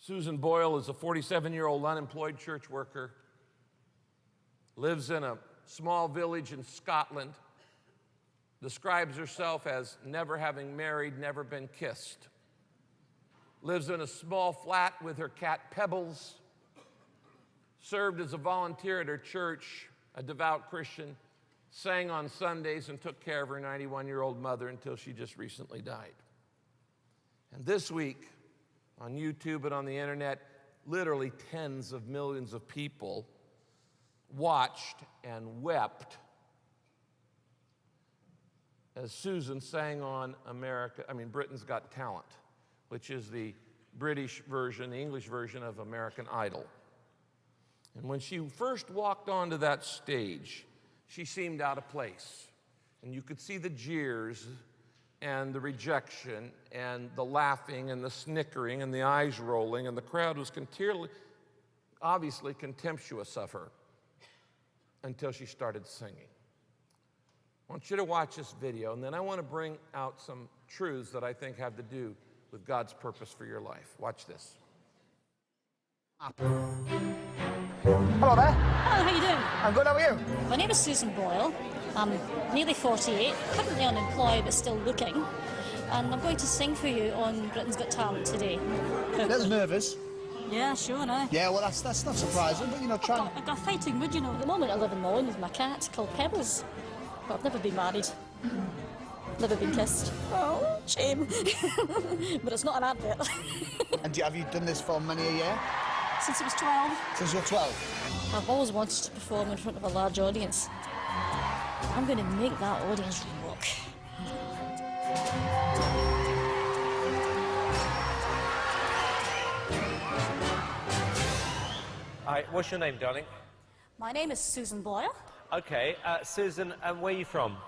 Susan Boyle is a 47-year-old unemployed church worker, lives in a small village in Scotland, describes herself as never having married, never been kissed, lives in a small flat with her cat Pebbles, served as a volunteer at her church, a devout Christian, sang on Sundays and took care of her 91-year-old mother until she just recently died. And this week, on YouTube and on the internet, literally tens of millions of people watched and wept as Susan sang on Britain's Got Talent, which is the British version, the English version of American Idol. And when she first walked onto that stage, she seemed out of place. And you could see the jeers and the rejection and the laughing and the snickering and the eyes rolling, and the crowd was obviously contemptuous of her until she started singing. I want you to watch this video, and then I want to bring out some truths that I think have to do with God's purpose for your life. Watch this. Hello there. Hello, how you doing? I'm good, how are you? My name is Susan Boyle. I'm nearly 48, currently unemployed but still looking. And I'm going to sing for you on Britain's Got Talent today. A little nervous. Yeah, sure, no. Yeah, well, that's not surprising, but, you know, try... I got a fighting mood, you know. At the moment I live in Mullen with my cat called Pebbles. But I've never been married. Never been kissed. Oh, shame. But it's not an advert. And have you done this for many a year? Since I was 12. Since you're 12? I've always wanted to perform in front of a large audience. I'm going to make that audience rock. Hi, what's your name, darling? My name is Susan Boyle. Okay, Susan, where are you from?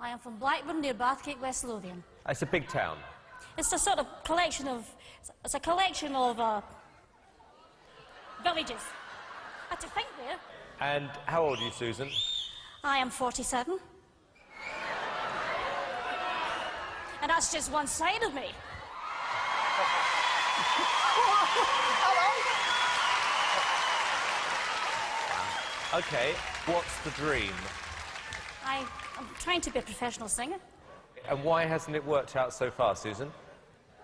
I am from Blackburn near Bathgate, West Lothian. It's a big town. It's a sort of collection of... It's a collection of villages. I had to think there. And how old are you, Susan? I am 47. And that's just one side of me. Okay, what's the dream? I'm trying to be a professional singer. And why hasn't it worked out so far, Susan?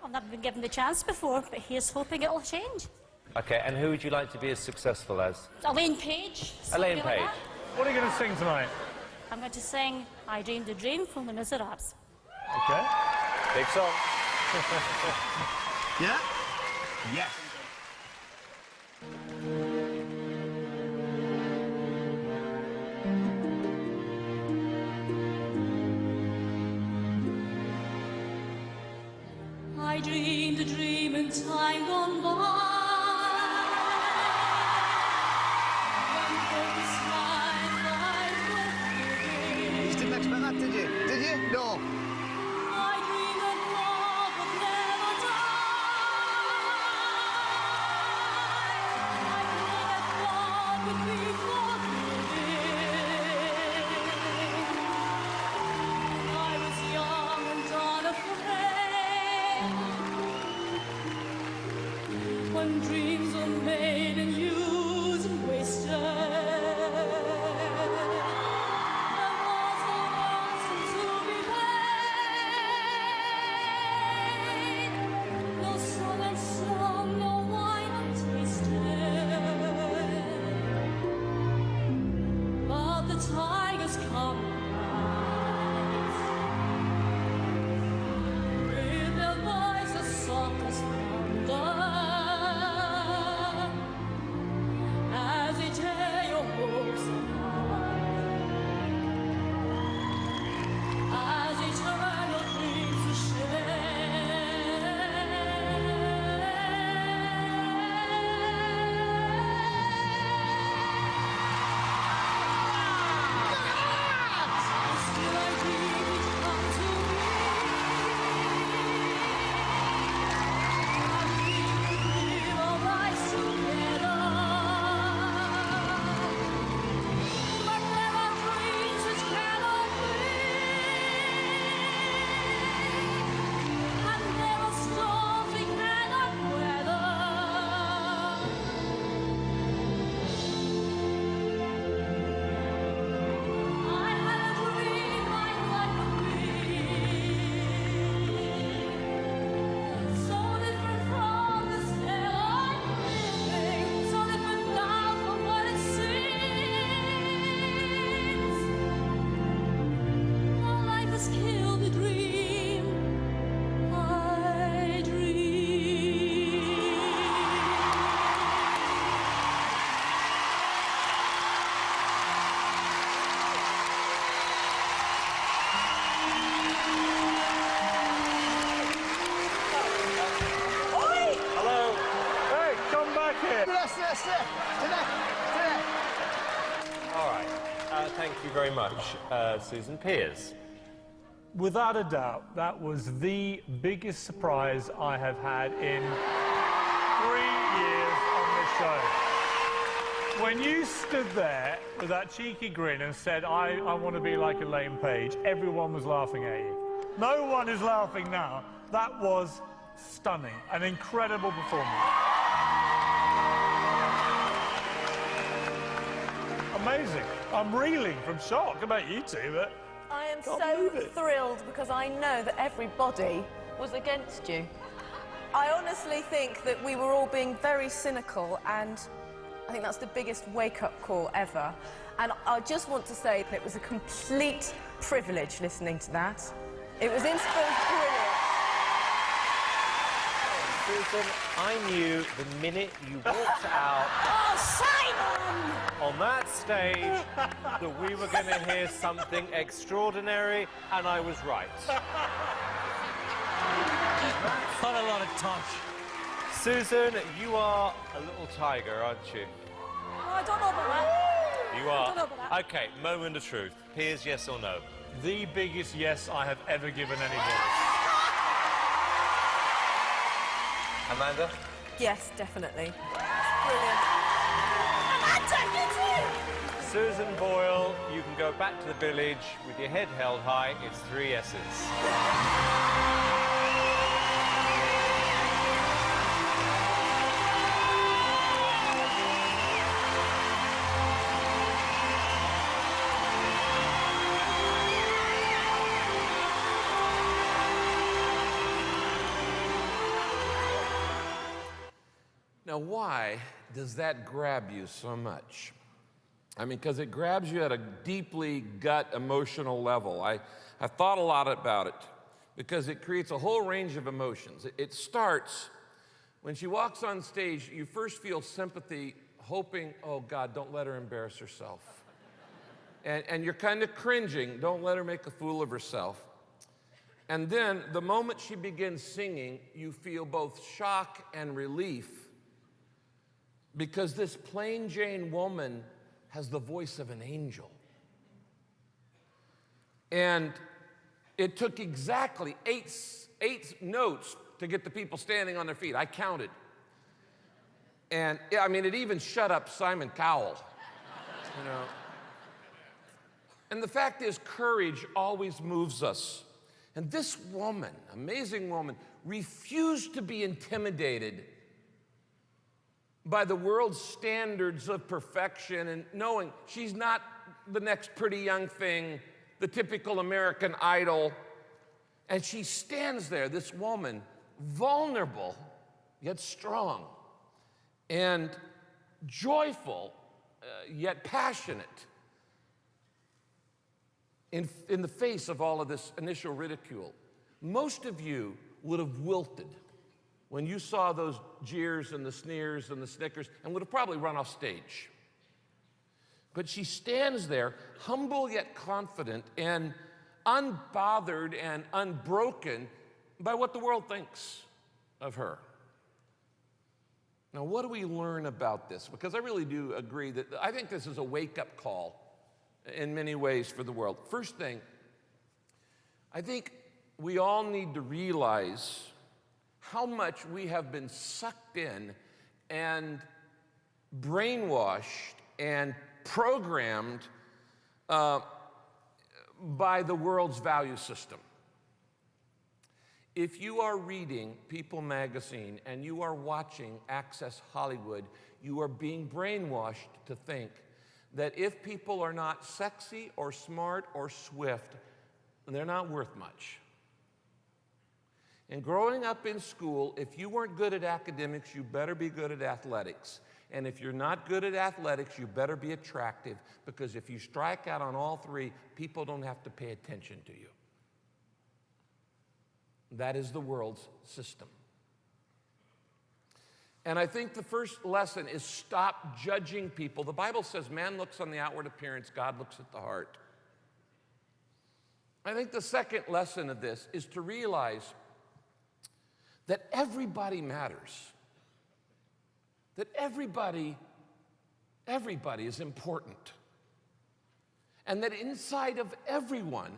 I've never been given the chance before, but here's hoping it'll change. Okay, and who would you like to be as successful as? Elaine Page. Elaine somebody like Page. that. What are you going to sing tonight? I'm going to sing I Dreamed a Dream from the Miserables. Okay. Big song. Yeah? Yes. I dreamed a dream in time gone by. You didn't expect that, did you? Did you? No. I dreamed that love would never die. I dreamed that God would be forgiving. I was young and unafraid when dreams are made and used and wasted. like it. All right. Thank you very much, Susan. Piers. Without a doubt, that was the biggest surprise I have had in 3 years on this show. When you stood there with that cheeky grin and said, I want to be like Elaine Page, everyone was laughing at you. No one is laughing now. That was stunning, an incredible performance. Amazing. I'm reeling from shock about you two, but I am can't so believe it. thrilled because I know that everybody was against you. I honestly think that we were all being very cynical, and I think that's the biggest wake-up call ever. And I just want to say that it was a complete privilege listening to that. It was brilliant. Susan, I knew the minute you walked out Oh, Simon! on that stage that we were going to hear something extraordinary, and I was right. Not a lot of touch. Susan, you are a little tiger, aren't you? Oh, I don't know about that. You I are. don't know about that. Okay, moment of truth. Piers, yes or no? the biggest yes I have ever given anybody. Amanda? Yes, definitely. Brilliant. Susan Boyle, you can go back to the village with your head held high. It's 3 yeses. Now, why does that grab you so much? I mean, because it grabs you at a deeply gut emotional level. I've thought a lot about it because it creates a whole range of emotions. It starts when she walks on stage, you first feel sympathy, hoping, oh God, don't let her embarrass herself. And you're kind of cringing, don't let her make a fool of herself. And then the moment she begins singing, you feel both shock and relief because this plain Jane woman has the voice of an angel. And it took exactly eight notes to get the people standing on their feet. I counted. And yeah, I mean, it even shut up Simon Cowell, you know. And the fact is, courage always moves us. And this woman, amazing woman, refused to be intimidated by the world's standards of perfection and knowing she's not the next pretty young thing, the typical American Idol. And she stands there, this woman, vulnerable, yet strong, and joyful, yet passionate in the face of all of this initial ridicule. Most of you would have wilted when you saw those jeers and the sneers and the snickers and would have probably run off stage. But she stands there, humble yet confident and unbothered and unbroken by what the world thinks of her. Now, what do we learn about this? Because I really do agree that I think this is a wake-up call in many ways for the world. First thing, I think we all need to realize how much we have been sucked in and brainwashed and programmed by the world's value system. If you are reading People magazine and you are watching Access Hollywood, you are being brainwashed to think that if people are not sexy or smart or swift, they're not worth much. And growing up in school, if you weren't good at academics, you better be good at athletics. And if you're not good at athletics, you better be attractive, because if you strike out on all three, people don't have to pay attention to you. That is the world's system. And I think the first lesson is stop judging people. The Bible says man looks on the outward appearance, God looks at the heart. I think the second lesson of this is to realize that everybody matters. that everybody is important. And that inside of everyone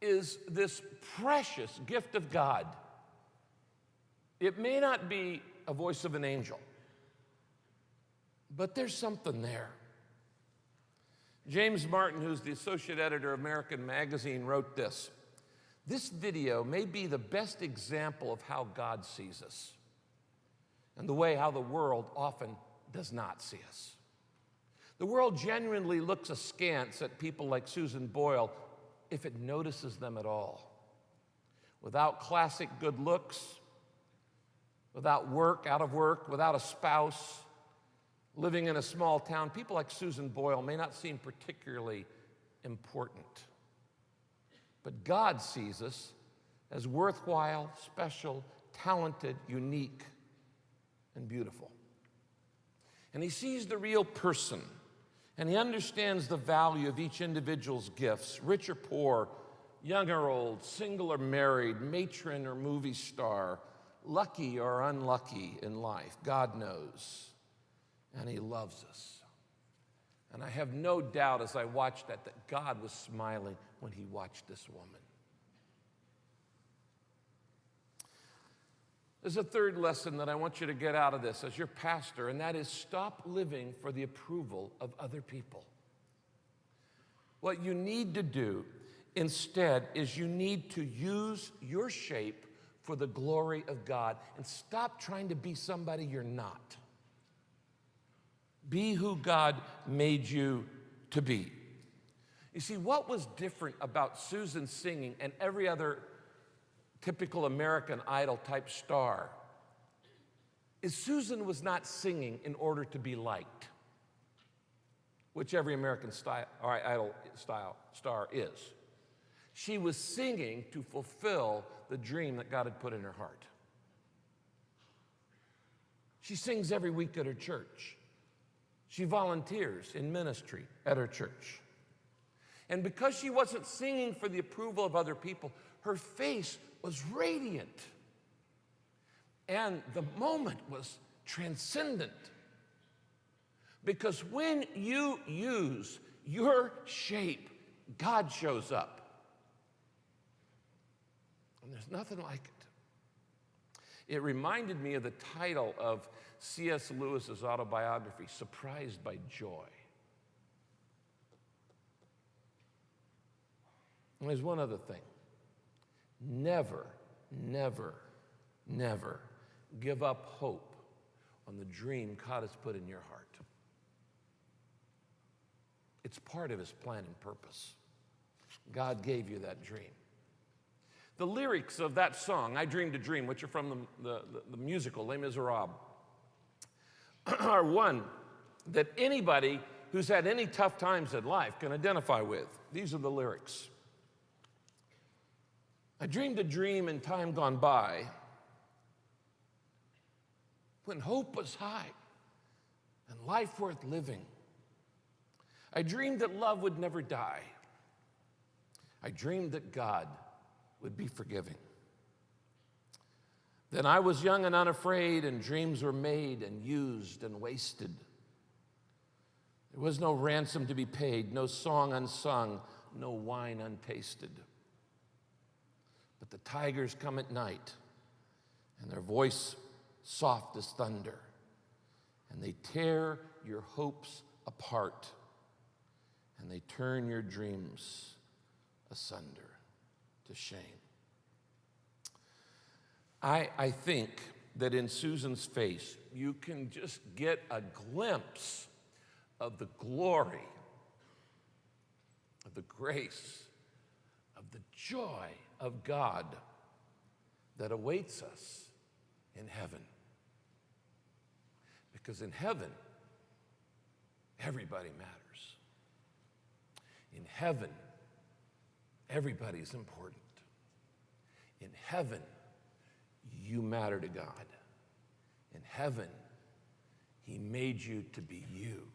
is this precious gift of God. It may not be a voice of an angel, but there's something there. James Martin, who's the associate editor of American Magazine, wrote this: "This video may be the best example of how God sees us and the way how the world often does not see us. The world genuinely looks askance at people like Susan Boyle, if it notices them at all. Without classic good looks, without work, out of work, without a spouse, living in a small town, people like Susan Boyle may not seem particularly important. But God sees us as worthwhile, special, talented, unique, and beautiful. And he sees the real person, and he understands the value of each individual's gifts, rich or poor, young or old, single or married, matron or movie star, lucky or unlucky in life. God knows, and he loves us. And I have no doubt as I watched that God was smiling when he watched this woman. There's a third lesson that I want you to get out of this as your pastor, and that is stop living for the approval of other people. What you need to do instead is you need to use your shape for the glory of God and stop trying to be somebody you're not. Be who God made you to be. You see, what was different about Susan singing and every other typical American Idol type star is Susan was not singing in order to be liked, which every American Idol style star is. She was singing to fulfill the dream that God had put in her heart. She sings every week at her church. She volunteers in ministry at her church. And because she wasn't singing for the approval of other people, her face was radiant. And the moment was transcendent. Because when you use your shape, God shows up. And there's nothing like it. It reminded me of the title of C.S. Lewis's autobiography, Surprised by Joy. And there's one other thing. Never, never, never give up hope on the dream God has put in your heart. It's part of his plan and purpose. God gave you that dream. The lyrics of that song, I Dreamed a Dream, which are from the musical Les Miserables, are one that anybody who's had any tough times in life can identify with. These are the lyrics. I dreamed a dream in time gone by when hope was high and life worth living. I dreamed that love would never die. I dreamed that God would be forgiving. Then I was young and unafraid, and dreams were made and used and wasted. There was no ransom to be paid, no song unsung, no wine untasted. But the tigers come at night, and their voice soft as thunder, and they tear your hopes apart, and they turn your dreams asunder to shame. I think that in Susan's face, you can just get a glimpse of the glory, of the grace, of the joy of God that awaits us in heaven. Because in heaven, everybody matters. In heaven, everybody's important. In heaven, you matter to God. In heaven, he made you to be you.